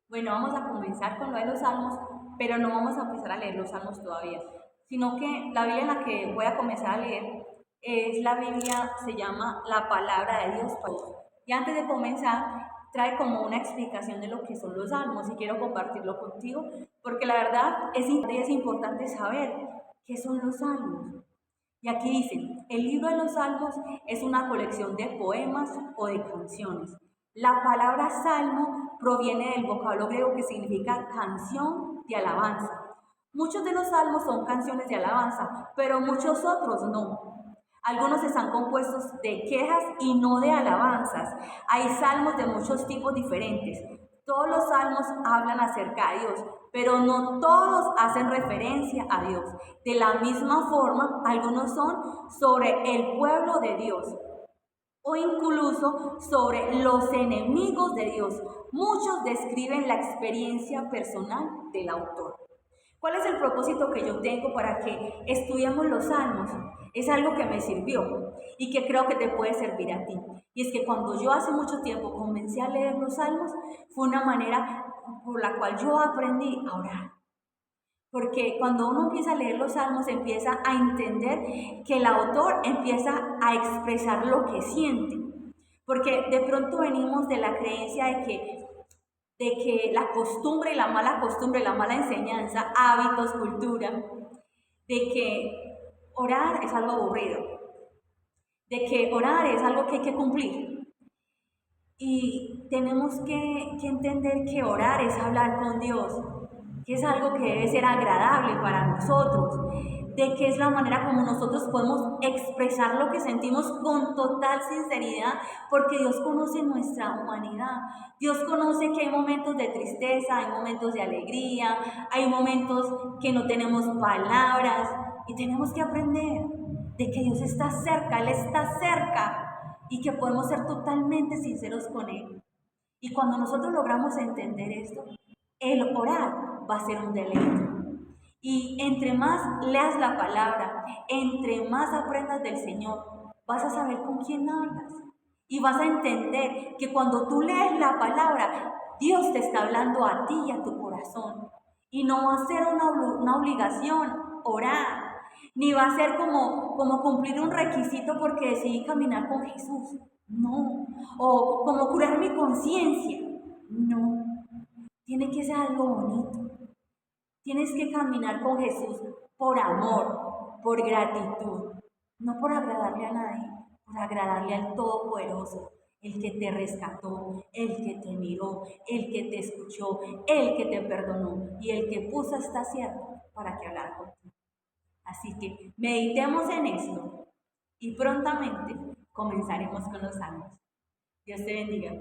Bueno, vamos a comenzar con lo de los salmos, pero no vamos a empezar a leer los salmos todavía, sino que la Biblia en la que voy a comenzar a leer es la Biblia, se llama La Palabra de Dios para Todos. Y antes de comenzar, trae como una explicación de lo que son los salmos y quiero compartirlo contigo, porque la verdad es importante saber qué son los salmos. Y aquí dice, el libro de los salmos es una colección de poemas o de canciones. La palabra salmo proviene del vocablo griego que significa canción de alabanza. Muchos de los salmos son canciones de alabanza, pero muchos otros no. Algunos están compuestos de quejas y no de alabanzas. Hay salmos de muchos tipos diferentes. Todos los salmos hablan acerca de Dios, pero no todos hacen referencia a Dios. De la misma forma, algunos son sobre el pueblo de Dios o incluso sobre los enemigos de Dios. Muchos describen la experiencia personal del autor. ¿Cuál es el propósito que yo tengo para que estudiemos los salmos? Es algo que me sirvió y que creo que te puede servir a ti. Y es que cuando yo hace mucho tiempo comencé a leer los salmos, fue una manera por la cual yo aprendí a orar. Porque cuando uno empieza a leer los salmos, empieza a entender que el autor empieza a expresar lo que siente. Porque de pronto venimos de la creencia de que la costumbre y la mala enseñanza, hábitos, cultura, de que orar es algo aburrido, de que orar es algo que hay que cumplir. Y tenemos que entender que orar es hablar con Dios, que es algo que debe ser agradable para nosotros, de que es la manera como nosotros podemos expresar lo que sentimos con total sinceridad, porque Dios conoce nuestra humanidad. Dios conoce que hay momentos de tristeza, hay momentos de alegría, hay momentos que no tenemos palabras y tenemos que aprender de que Dios está cerca, Él está cerca y que podemos ser totalmente sinceros con Él. Y cuando nosotros logramos entender esto, el orar va a ser un deleite. Y entre más leas la palabra, entre más aprendas del Señor, vas a saber con quién hablas. Y vas a entender que cuando tú lees la palabra, Dios te está hablando a ti y a tu corazón. Y no va a ser una obligación orar, ni va a ser como cumplir un requisito porque decidí caminar con Jesús. No. O como curar mi conciencia. No. Tiene que ser algo bonito. Tienes que caminar con Jesús por amor, por gratitud, no por agradarle a nadie, por agradarle al Todopoderoso, el que te rescató, el que te miró, el que te escuchó, el que te perdonó y el que puso esta sierra para que hablara contigo. Así que meditemos en esto y prontamente comenzaremos con los salmos. Dios te bendiga.